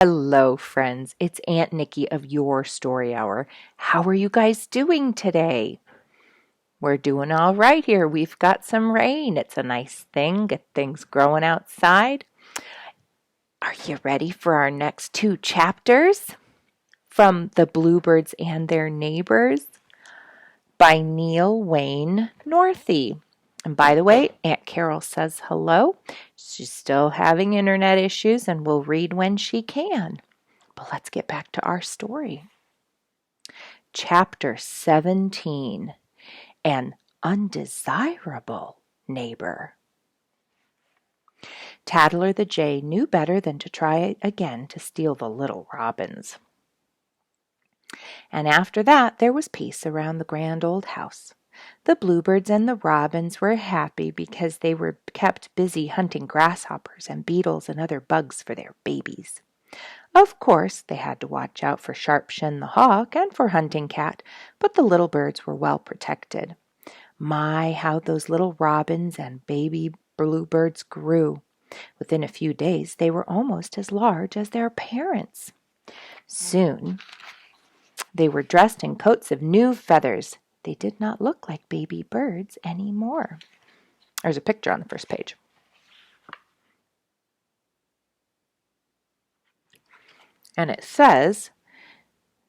Hello, friends. It's Aunt Nikki of Your Story Hour. How are you guys doing today? We're doing all right here. We've got some rain. It's a nice thing. Get things growing outside. Are you ready for our next two chapters from The Bluebirds and Their Neighbors by Neil Wayne Northey? And by the way, Aunt Carole says hello. She's still having internet issues and will read when she can. But let's get back to our story. Chapter 17, An Undesirable Neighbor. Tattler the Jay knew better than to try again to steal the little robins. And after that there was peace around the grand old house. The bluebirds and the robins were happy because they were kept busy hunting grasshoppers and beetles and other bugs for their babies. Of course, they had to watch out for Sharpen the hawk and for Hunting Cat, but the little birds were well protected. My, how those little robins and baby bluebirds grew. Within a few days, they were almost as large as their parents. Soon, they were dressed in coats of new feathers. They did not look like baby birds anymore. There's a picture on the first page. And it says,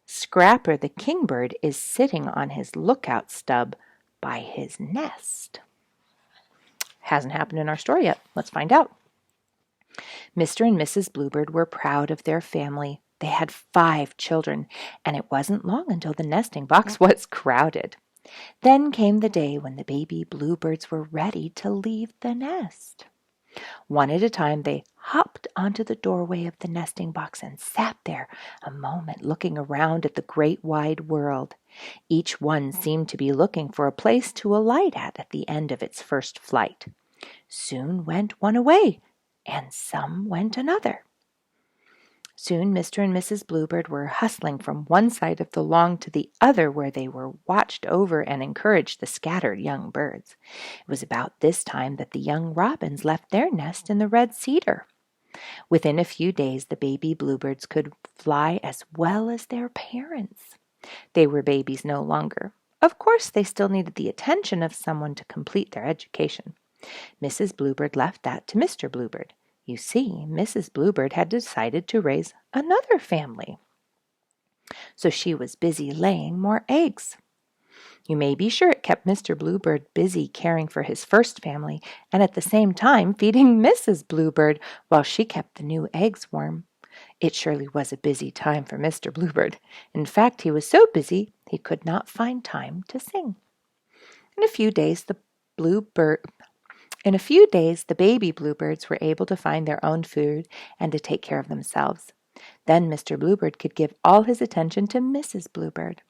Scrapper the kingbird is sitting on his lookout stub by his nest. Hasn't happened in our story yet. Let's find out. Mr. and Mrs. Bluebird were proud of their family. They had 5 children, and it wasn't long until the nesting box was crowded. Then came the day when the baby bluebirds were ready to leave the nest. One at a time, they hopped onto the doorway of the nesting box and sat there a moment looking around at the great wide world. Each one seemed to be looking for a place to alight at the end of its first flight. Soon went one away, and some went another. Soon Mr. and Mrs. Bluebird were hustling from one side of the lawn to the other where they were watched over and encouraged the scattered young birds. It was about this time that the young robins left their nest in the red cedar. Within a few days the baby bluebirds could fly as well as their parents. They were babies no longer. Of course, they still needed the attention of someone to complete their education. Mrs. Bluebird left that to Mr. Bluebird. You see, Mrs. Bluebird had decided to raise another family. So she was busy laying more eggs. You may be sure it kept Mr. Bluebird busy caring for his first family and at the same time feeding Mrs. Bluebird while she kept the new eggs warm. It surely was a busy time for Mr. Bluebird. In fact, he was so busy he could not find time to sing. In a few days, the baby bluebirds were able to find their own food and to take care of themselves. Then Mr. Bluebird could give all his attention to Mrs. Bluebird.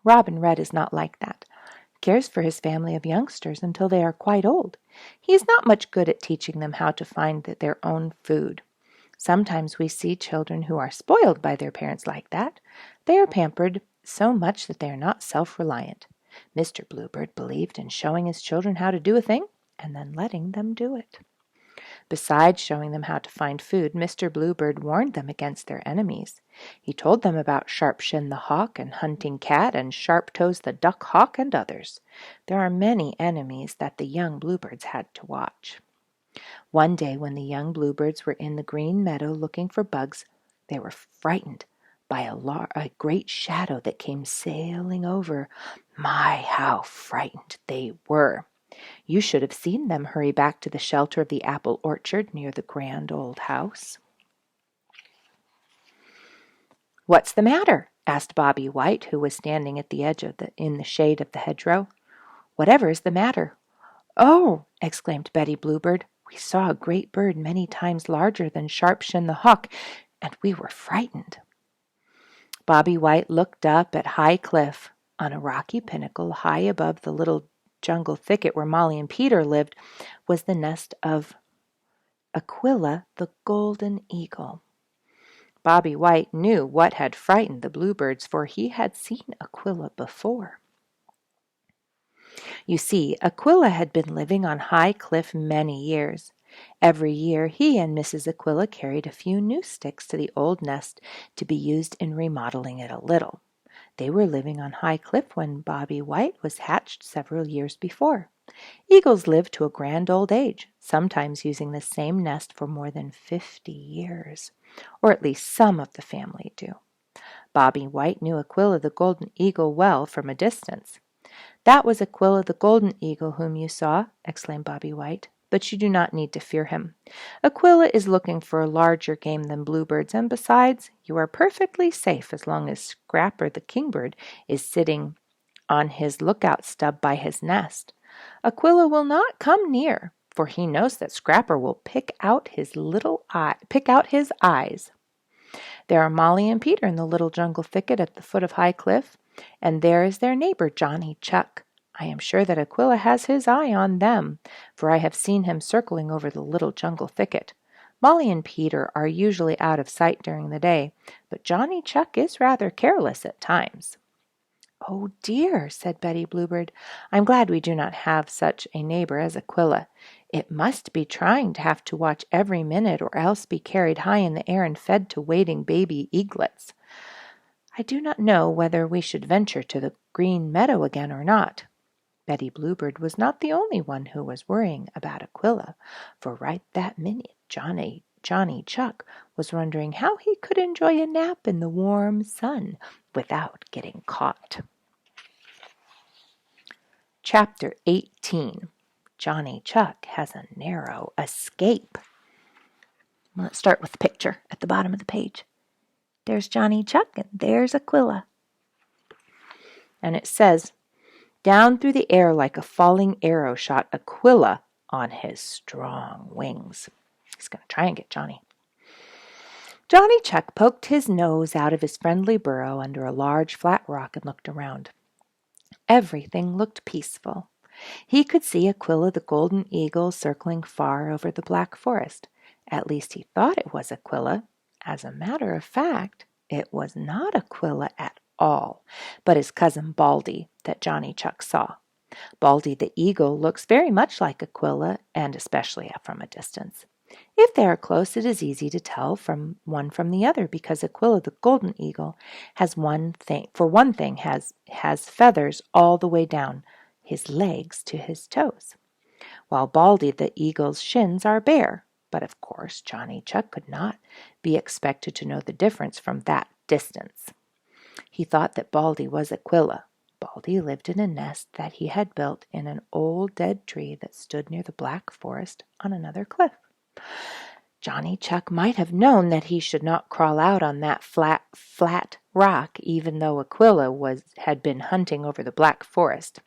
Robin Red is not like that. He cares for his family of youngsters until they are quite old. He is not much good at teaching them how to find their own food. Sometimes we see children who are spoiled by their parents like that. They are pampered so much that they are not self-reliant. Mr. Bluebird believed in showing his children how to do a thing and then letting them do it. Besides showing them how to find food, Mr. Bluebird warned them against their enemies. He told them about Sharpen the hawk and Hunting Cat and Sharptoes the duck hawk and others. There are many enemies that the young bluebirds had to watch. One day when the young bluebirds were in the green meadow looking for bugs, they were frightened by a great shadow that came sailing over. My, how frightened they were! You should have seen them hurry back to the shelter of the apple orchard near the grand old house. "What's the matter?" asked Bobby White, who was standing at the edge in the shade of the hedgerow. "Whatever is the matter?" "Oh!" exclaimed Betty Bluebird, "we saw a great bird many times larger than Sharpen the hawk, and we were frightened." Bobby White looked up at High Cliff. On a rocky pinnacle high above the little jungle thicket where Molly and Peter lived was the nest of Aquila the golden eagle. Bobby White knew what had frightened the bluebirds, for he had seen Aquila before. You see, Aquila had been living on High Cliff many years. Every year he and Mrs. Aquila carried a few new sticks to the old nest to be used in remodeling it a little. They were living on High Cliff when Bobby White was hatched several years before. Eagles live to a grand old age, sometimes using the same nest for more than 50 years, or at least some of the family do. Bobby White knew Aquila the golden eagle well from a distance. "That was Aquila the golden eagle whom you saw," exclaimed Bobby White, "but you do not need to fear him. Aquila is looking for a larger game than bluebirds, and besides, you are perfectly safe as long as Scrapper the kingbird is sitting on his lookout stub by his nest. Aquila will not come near, for he knows that Scrapper will pick out his eyes. There are Molly and Peter in the little jungle thicket at the foot of High Cliff, and there is their neighbor Johnny Chuck. I am sure that Aquila has his eye on them, for I have seen him circling over the little jungle thicket. Molly and Peter are usually out of sight during the day, but Johnny Chuck is rather careless at times." "Oh dear," said Betty Bluebird, "I'm glad we do not have such a neighbor as Aquila. It must be trying to have to watch every minute or else be carried high in the air and fed to waiting baby eaglets. I do not know whether we should venture to the green meadow again or not." Betty Bluebird was not the only one who was worrying about Aquila, for right that minute Johnny Chuck was wondering how he could enjoy a nap in the warm sun without getting caught. Chapter 18. Johnny Chuck has a narrow escape. Let's start with the picture at the bottom of the page. There's Johnny Chuck and there's Aquila. And it says, "Down through the air like a falling arrow shot Aquila on his strong wings." He's going to try and get Johnny. Johnny Chuck poked his nose out of his friendly burrow under a large flat rock and looked around. Everything looked peaceful. He could see Aquila the golden eagle circling far over the black forest. At least he thought it was Aquila. As a matter of fact, it was not Aquila at all, but his cousin Baldy that Johnny Chuck saw. Baldy the eagle looks very much like Aquila, and especially from a distance. If they are close, it is easy to tell one from the other, because Aquila the golden eagle has feathers all the way down his legs to his toes, while Baldy the eagle's shins are bare. But of course Johnny Chuck could not be expected to know the difference from that distance. He thought that Baldy was Aquila. Baldy lived in a nest that he had built in an old dead tree that stood near the black forest on another cliff. Johnny Chuck might have known that he should not crawl out on that flat rock, even though Aquila had been hunting over the black forest.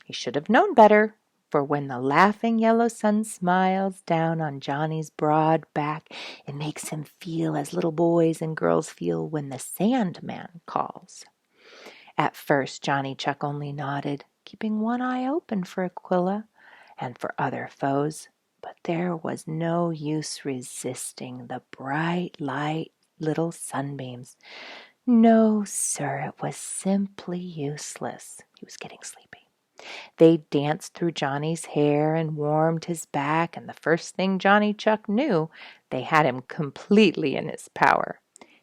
He should have known better, for when the laughing yellow sun smiles down on Johnny's broad back, it makes him feel as little boys and girls feel when the Sandman calls. At first Johnny Chuck only nodded, keeping one eye open for Aquila and for other foes. But there was no use resisting the bright light little sunbeams. No, sir, it was simply useless. He was getting sleepy. They danced through Johnny's hair and warmed his back, and the first thing Johnny Chuck knew, they had him completely in his power.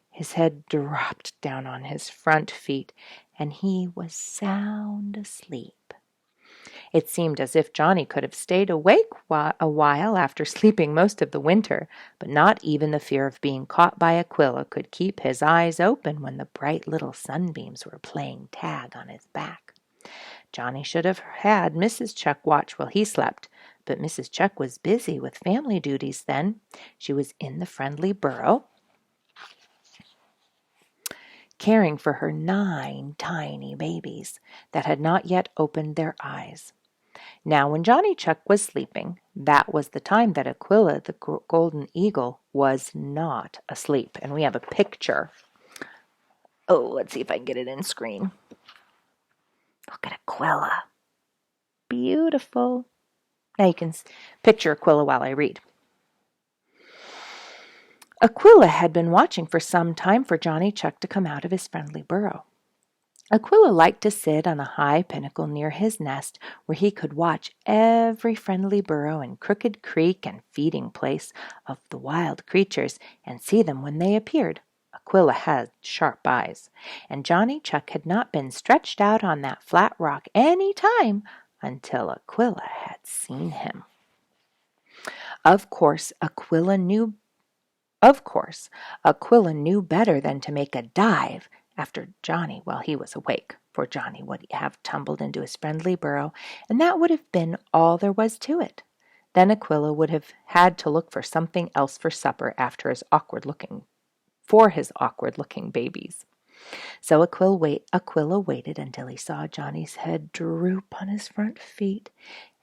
His head dropped down on his front feet, and he was sound asleep. It seemed as if Johnny could have stayed awake a while after sleeping most of the winter, but not even the fear of being caught by Aquila could keep his eyes open when the bright little sunbeams were playing tag on his back. Johnny should have had Mrs. Chuck watch while he slept, but Mrs. Chuck was busy with family duties then. She was in the friendly burrow, caring for her 9 tiny babies that had not yet opened their eyes. Now, when Johnny Chuck was sleeping, that was the time that Aquila, the golden eagle, was not asleep. And we have a picture. Oh, let's see if I can get it in screen. Look at Aquila. Beautiful. Now you can picture Aquila while I read. Aquila had been watching for some time for Johnny Chuck to come out of his friendly burrow. Aquila liked to sit on a high pinnacle near his nest where he could watch every friendly burrow and crooked creek and feeding place of the wild creatures and see them when they appeared. Aquila had sharp eyes, and Johnny Chuck had not been stretched out on that flat rock any time until Aquila had seen him. Of course, Aquila knew better than to make a dive after Johnny while he was awake, for Johnny would have tumbled into his friendly burrow, and that would have been all there was to it. Then Aquila would have had to look for something else for supper after his awkward-looking babies. So Aquila waited until he saw Johnny's head droop on his front feet,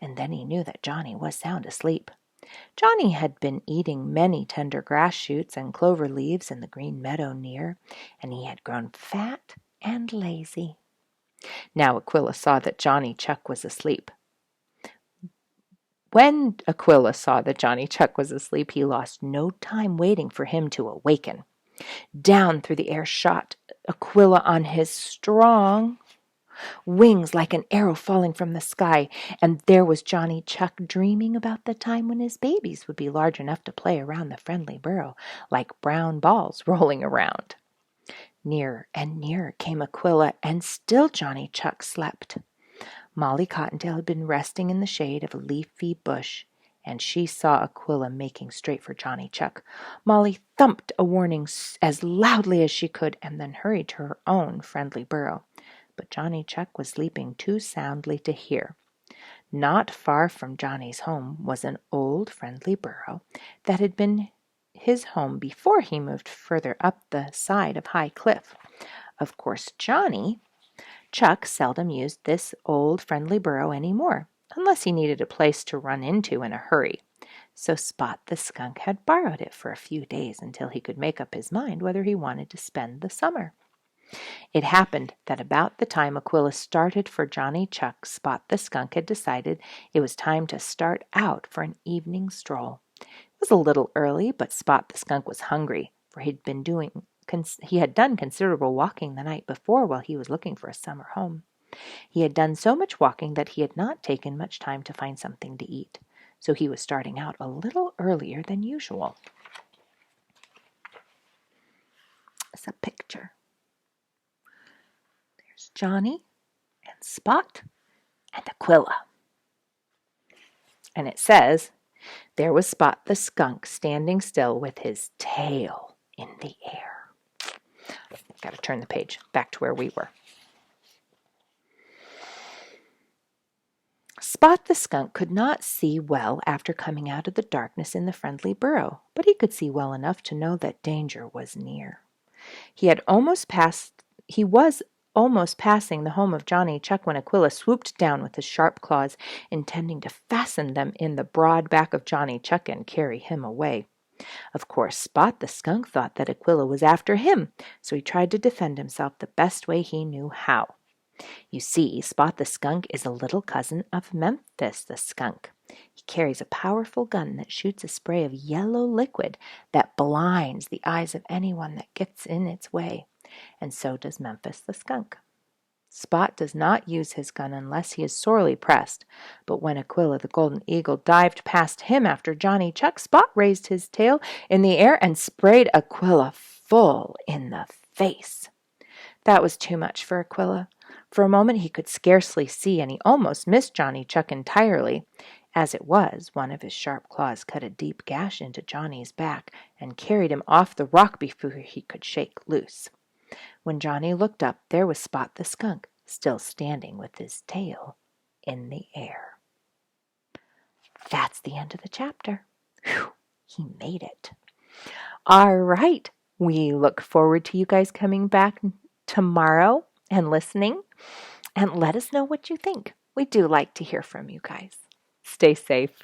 and then he knew that Johnny was sound asleep. Johnny had been eating many tender grass shoots and clover leaves in the green meadow near, and he had grown fat and lazy. Now Aquila saw that Johnny Chuck was asleep. When Aquila saw that Johnny Chuck was asleep, he lost no time waiting for him to awaken. Down through the air shot Aquila on his strong wings like an arrow falling from the sky, and there was Johnny Chuck dreaming about the time when his babies would be large enough to play around the friendly burrow like brown balls rolling around. Nearer and nearer came Aquila, and still Johnny Chuck slept. Molly Cottontail had been resting in the shade of a leafy bush, and she saw Aquila making straight for Johnny Chuck. Molly thumped a warning as loudly as she could, and then hurried to her own friendly burrow. But Johnny Chuck was sleeping too soundly to hear. Not far from Johnny's home was an old friendly burrow that had been his home before he moved further up the side of High Cliff. Of course, Johnny Chuck seldom used this old friendly burrow any more, unless he needed a place to run into in a hurry. So Spot the skunk had borrowed it for a few days until he could make up his mind whether he wanted to spend the summer. It happened that about the time Aquila started for Johnny Chuck, Spot the skunk had decided it was time to start out for an evening stroll. It was a little early, but Spot the skunk was hungry, for he had done considerable walking the night before while he was looking for a summer home. He had done so much walking that he had not taken much time to find something to eat, so he was starting out a little earlier than usual. It's a picture. There's Johnny and Spot and Aquila. And it says, there was Spot the skunk standing still with his tail in the air. Got to turn the page back to where we were. Spot the skunk could not see well after coming out of the darkness in the friendly burrow, but he could see well enough to know that danger was near. He was almost passing the home of Johnny Chuck when Aquila swooped down with his sharp claws, intending to fasten them in the broad back of Johnny Chuck and carry him away. Of course, Spot the skunk thought that Aquila was after him, so he tried to defend himself the best way he knew how. You see, Spot the skunk is a little cousin of Memphis the skunk. He carries a powerful gun that shoots a spray of yellow liquid that blinds the eyes of anyone that gets in its way, and so does Memphis the skunk. Spot does not use his gun unless he is sorely pressed, but when Aquila the golden eagle dived past him after Johnny Chuck, Spot raised his tail in the air and sprayed Aquila full in the face. That was too much for Aquila. For a moment he could scarcely see, and he almost missed Johnny Chuck entirely. As it was, one of his sharp claws cut a deep gash into Johnny's back and carried him off the rock before he could shake loose. When Johnny looked up, there was Spot the skunk, still standing with his tail in the air. That's the end of the chapter. Whew, he made it. All right. We look forward to you guys coming back tomorrow and listening, and let us know what you think. We do like to hear from you guys. Stay safe.